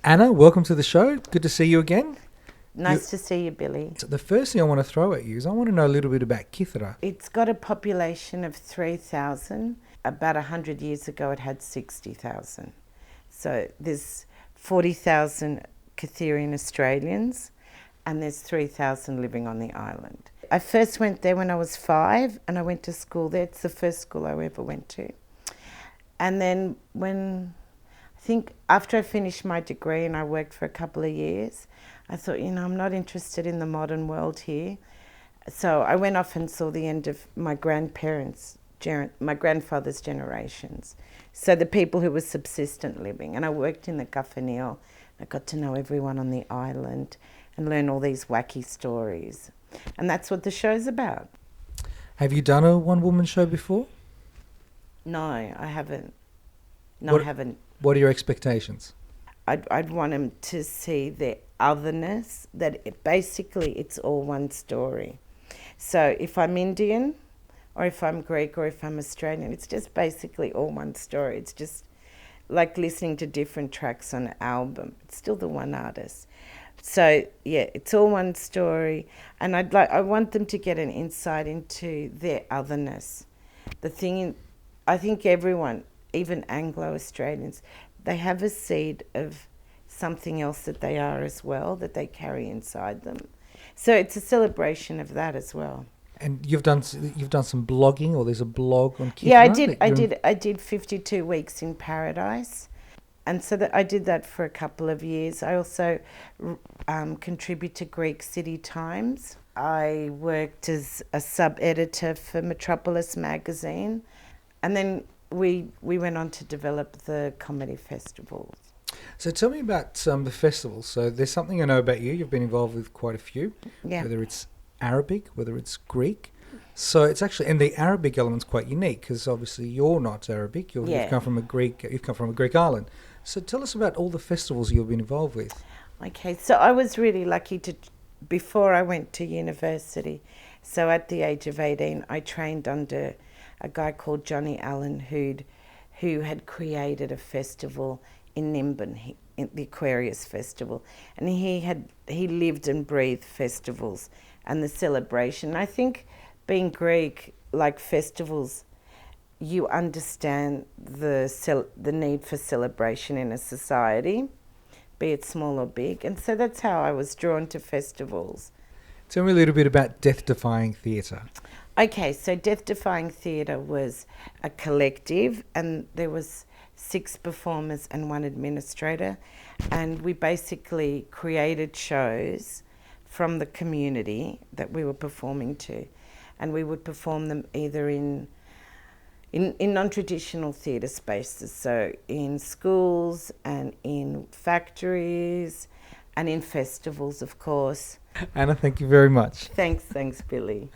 Anna, welcome to the show. Good to see you again. Nice to see you, Billy. So the first thing I want to throw at you is I want to know a little bit about Kythera. It's got a population of 3,000. About 100 years ago, it had 60,000. So there's 40,000 Kytherian Australians, and there's 3,000 living on the island. I first went there when I was 5, and I went to school there. It's the first school I ever went to. And then I think after I finished my degree and I worked for a couple of years, I thought, I'm not interested in the modern world here. So I went off and saw the end of my grandfather's generations. So the people who were subsistent living. And I worked in the Guffanil. I got to know everyone on the island and learn all these wacky stories. And that's what the show's about. Have you done a one-woman show before? No, I haven't. I haven't. What are your expectations? I'd want them to see their otherness, that basically it's all one story. So if I'm Indian, or if I'm Greek, or if I'm Australian, it's just basically all one story. It's just like listening to different tracks on an album. It's still the one artist. So yeah, it's all one story, and I want them to get an insight into their otherness. I think everyone, even Anglo-Australians, they have a seed of something else that they are as well, that they carry inside them. So it's a celebration of that as well. And you've done some blogging, or there's a blog on Kythera? Yeah, I did 52 weeks in Paradise, and so I did that for a couple of years. I also contribute to Greek City Times. I worked as a sub-editor for Metropolis magazine, and then we went on to develop the comedy festivals. So tell me about the festivals. So there's something I know about you. You've been involved with quite a few, whether it's Arabic, whether it's Greek. So it's actually, and the Arabic element's quite unique because obviously you're not Arabic. You've come from a Greek island. So tell us about all the festivals you've been involved with. Okay, so I was really lucky before I went to university. So at the age of 18, I trained under a guy called Johnny Allen who had created a festival in Nimbin, the Aquarius Festival, and he lived and breathed festivals and the celebration. I think being Greek, like festivals, you understand the need for celebration in a society, be it small or big, and so that's how I was drawn to festivals. Tell me a little bit about Death Defying Theatre. Okay, so Death Defying Theatre was a collective, and there was 6 performers and 1 administrator, and we basically created shows from the community that we were performing to, and we would perform them either in non-traditional theatre spaces, so in schools and in factories and in festivals, of course. Anna, thank you very much. Thanks, Billy.